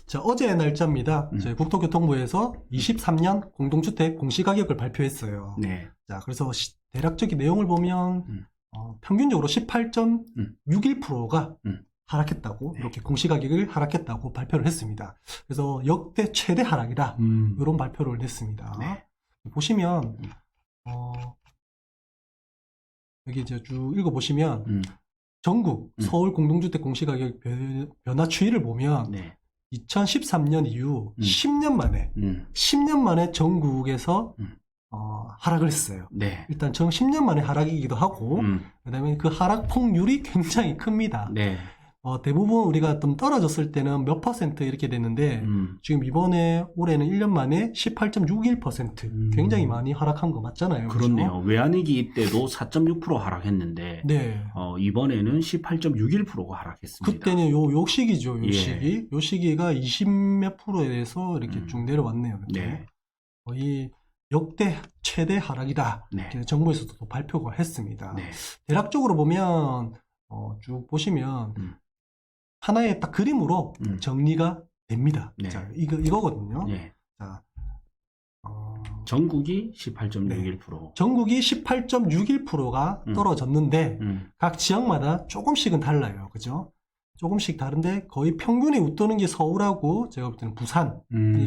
자, 어제 날짜입니다. 저희 국토교통부에서 23년 공동주택 공시가격을 발표했어요. 네. 자, 그래서 대략적인 내용을 보면 평균적으로 18.61%가 하락했다고, 이렇게 공시가격을 하락했다고 발표를 했습니다. 그래서 역대 최대 하락이다, 이런 발표를 냈습니다. 네. 보시면 여기 이제 쭉 읽어보시면 전국 서울 공동주택 공시가격 변화 추이를 보면 네. 2013년 이후 10년 만에 전국에서 하락을 했어요. 네. 일단 10년 만에 하락이기도 하고, 그다음에 그 하락 폭률이 굉장히 큽니다. 네. 대부분 우리가 좀 떨어졌을 때는 몇 퍼센트 이렇게 됐는데, 지금 이번에 올해는 1년 만에 18.61%, 굉장히 많이 하락한 거 맞잖아요. 그렇네요. 외환위기 때도 4.6% 하락했는데, 네. 이번에는 18.61%가 하락했습니다. 그때는 요 시기죠. 예. 시기. 요 시기가 20몇 프로에 대해서 이렇게 쭉 내려왔네요. 이렇게. 네. 거의 역대 최대 하락이다. 네. 이렇게 정부에서도 발표가 했습니다. 네. 대략적으로 보면 쭉 보시면 하나의 딱 그림으로 정리가 됩니다. 네. 자, 이거거든요. 네. 자, 전국이 18.61%. 전국이 18.61%가 떨어졌는데 각 지역마다 조금씩은 달라요. 그죠? 조금씩 다른데 거의 평균에 웃도는 게 서울하고 제가 볼 때는 부산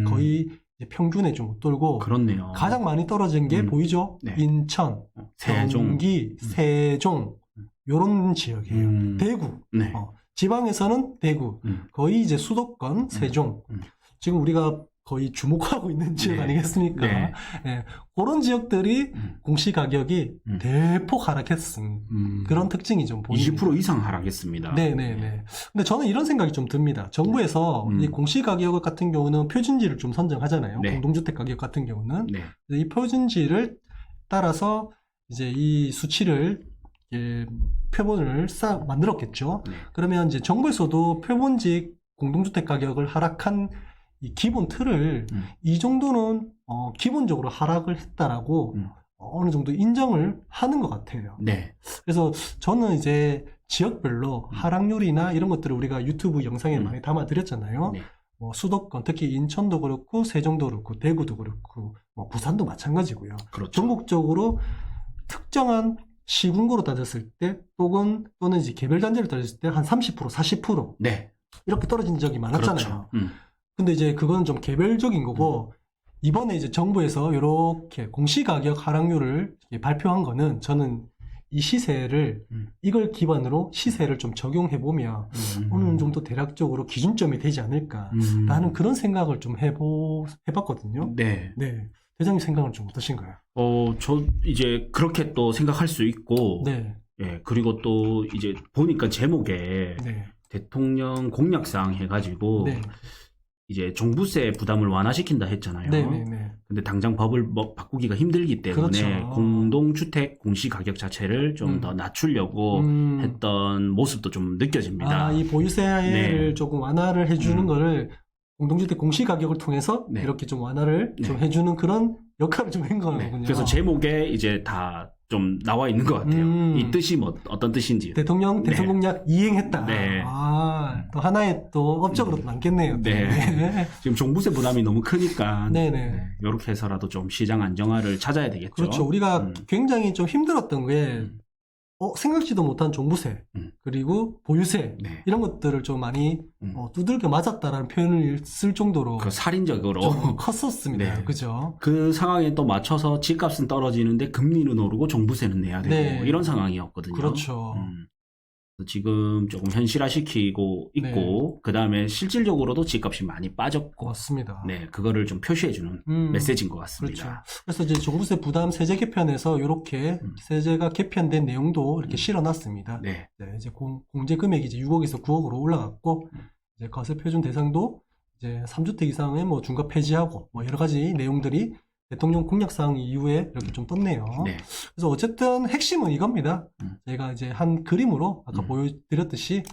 거의 이제 평균에 좀 웃돌고, 그렇네요. 가장 많이 떨어진 게 보이죠? 네. 인천, 세종. 경기, 세종 요런 지역이에요. 대구. 네. 지방에서는 대구. 거의 이제 수도권 세종. 지금 우리가 거의 주목하고 있는 지역 네. 아니겠습니까? 네. 네. 그런 지역들이 공시가격이 대폭 하락했은 그런 특징이 좀 보입니다. 20% 이상 하락했습니다. 네네네. 근데 저는 이런 생각이 좀 듭니다. 정부에서 이 공시가격 같은 경우는 표준지를 좀 선정하잖아요. 네. 공동주택 가격 같은 경우는. 네. 이 표준지를 따라서 이제 이 수치를 표본을 만들었겠죠. 네. 그러면 이제 정부에서도 표본지 공동주택 가격을 하락한 이 기본 틀을 이 정도는 기본적으로 하락을 했다라고 어느 정도 인정을 하는 것 같아요. 네. 그래서 저는 이제 지역별로 하락률이나 이런 것들을 우리가 유튜브 영상에 많이 담아드렸잖아요. 네. 수도권, 특히 인천도 그렇고 세종도 그렇고 대구도 그렇고 부산도 마찬가지고요. 그렇죠. 전국적으로 특정한 시군구로 따졌을 때 또는 이제 개별단지를 따졌을 때 한 30%, 40% 네. 이렇게 떨어진 적이 많았잖아요. 그렇죠. 근데 이제 그건 좀 개별적인 거고, 이번에 이제 정부에서 이렇게 공시가격 하락률을 발표한 거는 저는 이 시세를 이걸 기반으로 시세를 좀 적용해 보면 어느 정도 대략적으로 기준점이 되지 않을까라는 그런 생각을 좀 해봤거든요. 네. 네. 대장님 생각은 좀 어떠신가요? 저 이제 그렇게 또 생각할 수 있고, 네. 예, 그리고 또 이제 보니까 제목에 네. 대통령 공약사항 해가지고, 네. 이제 종부세 부담을 완화시킨다 했잖아요. 네네네. 근데 당장 법을 바꾸기가 힘들기 때문에 그렇죠. 공동주택 공시가격 자체를 좀 더 낮추려고 했던 모습도 좀 느껴집니다. 이 보유세를 네. 조금 완화를 해주는 거를 공동주택 공시가격을 통해서 네. 이렇게 좀 완화를 네. 좀 해주는 그런 역할을 좀 한 네. 거군요. 그래서 제목에 이제 다 좀 나와 있는 것 같아요. 이 뜻이 어떤 뜻인지. 대통령 대선 공약 이행했다. 네. 또 하나의 또 업적으로 남겠네요. 또. 네. 지금 종부세 부담이 너무 크니까 네네. 이렇게 해서라도 좀 시장 안정화를 찾아야 되겠죠. 그렇죠. 우리가 굉장히 좀 힘들었던 게 생각지도 못한 종부세 그리고 보유세 네. 이런 것들을 좀 많이 두들겨 맞았다라는 표현을 쓸 정도로 그 살인적으로 좀 컸었습니다. 네. 그죠? 그 상황에 또 맞춰서 집값은 떨어지는데 금리는 오르고 종부세는 내야 되고 네. 이런 상황이었거든요. 그렇죠. 지금 조금 현실화시키고 있고 그 다음에 실질적으로도 집값이 많이 빠졌고 맞습니다. 네, 그거를 좀 표시해주는 메시지인 것 같습니다. 그렇죠. 그래서 이제 종부세 부담 세제 개편에서 이렇게 세제가 개편된 내용도 이렇게 실어놨습니다. 네. 네, 이제 공제 금액이 이제 6억에서 9억으로 올라갔고, 이제 과세 표준 대상도 이제 3주택 이상의 중과 폐지하고 여러 가지 내용들이 대통령 공약사항 이후에 이렇게 좀 떴네요. 네. 그래서 어쨌든 핵심은 이겁니다. 제가 이제 한 그림으로 아까 보여드렸듯이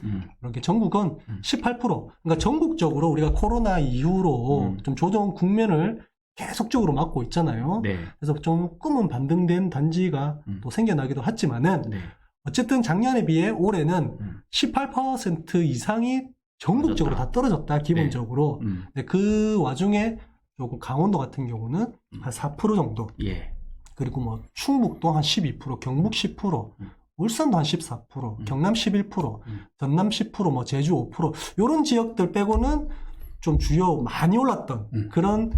이렇게 전국은 18%, 그러니까 전국적으로 우리가 코로나 이후로 좀 조정 국면을 계속적으로 맞고 있잖아요. 네. 그래서 조금은 반등된 단지가 또 생겨나기도 했지만은 네. 어쨌든 작년에 비해 올해는 18% 이상이 전국적으로 다 떨어졌다, 기본적으로. 근데 그 와중에 조금 강원도 같은 경우는 한 4% 정도. 예. 그리고 뭐 충북도 한 12%, 경북 10%, 울산도 한 14%, 경남 11%, 전남 10%, 뭐 제주 5%, 요런 지역들 빼고는 좀 주요 많이 올랐던 그런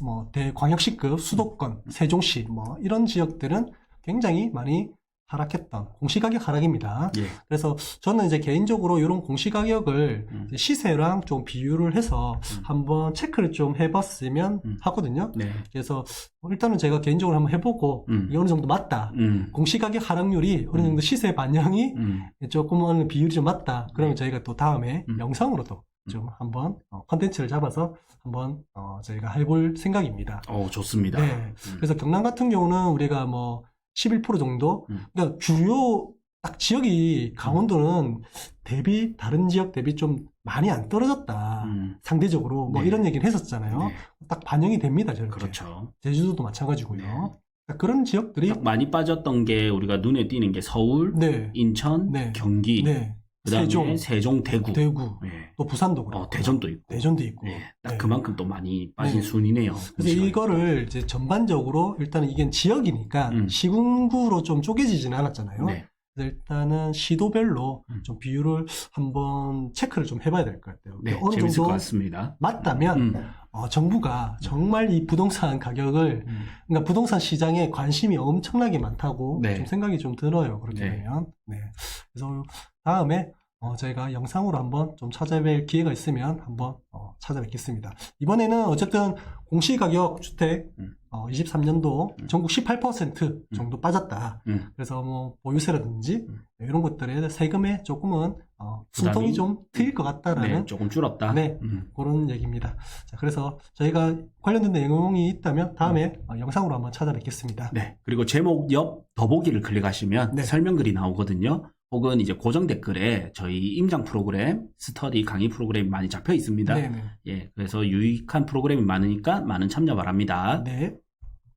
뭐 대광역시급 수도권, 세종시 뭐 이런 지역들은 굉장히 많이 하락했던 공시가격 하락입니다. 예. 그래서 저는 이제 개인적으로 이런 공시가격을 이제 시세랑 좀 비교를 해서 한번 체크를 좀 해봤으면 하거든요. 네. 그래서 일단은 제가 개인적으로 한번 해보고 이게 어느 정도 맞다. 공시가격 하락률이 어느 정도 시세 반영이 조금 어느 비율이 좀 맞다. 그러면 저희가 또 다음에 영상으로도 좀 한번 컨텐츠를 잡아서 한번 저희가 해볼 생각입니다. 좋습니다. 네. 그래서 경남 같은 경우는 우리가 뭐 11% 정도. 그러니까 주요 딱 지역이 강원도는 다른 지역 대비 좀 많이 안 떨어졌다. 상대적으로 뭐 네. 이런 얘기를 했었잖아요. 네. 딱 반영이 됩니다. 저렇게. 그렇죠. 제주도도 마찬가지고요. 네. 그러니까 그런 지역들이 딱 많이 빠졌던 게 우리가 눈에 띄는 게 서울, 네. 인천, 네. 경기, 네. 그다음에 세종, 대구, 대구, 예. 또 부산도 그렇고, 대전도 있고, 대전도 있고. 예. 딱 네. 그만큼 또 많이 빠진 네. 순이네요. 그래서 이거를 이제 전반적으로 일단은 이게 지역이니까 시군구로 좀 쪼개지지는 않았잖아요. 네. 그래서 일단은 시도별로 좀 비율을 한번 체크를 좀 해봐야 될 것 같아요. 네, 어느 재밌을 정도 것 같습니다. 맞다면 정부가 정말 이 부동산 가격을 그러니까 부동산 시장에 관심이 엄청나게 많다고 네. 좀 생각이 좀 들어요. 그렇게 네. 되면. 네. 그래서 다음에 저희가 영상으로 한번 좀 찾아뵐 기회가 있으면 한번 찾아뵙겠습니다. 이번에는 어쨌든 공시가격 주택 23년도 전국 18% 정도 빠졌다. 그래서 뭐 보유세라든지 이런 것들에 세금에 조금은 숨통이 좀 트일 것 같다라는 네, 조금 줄었다. 네, 그런 얘기입니다. 자, 그래서 저희가 관련된 내용이 있다면 다음에 영상으로 한번 찾아뵙겠습니다. 네. 그리고 제목 옆 더보기를 클릭하시면 네. 설명글이 나오거든요. 혹은 이제 고정 댓글에 저희 임장 프로그램, 스터디 강의 프로그램이 많이 잡혀 있습니다. 네네. 예. 그래서 유익한 프로그램이 많으니까 많은 참여 바랍니다. 네.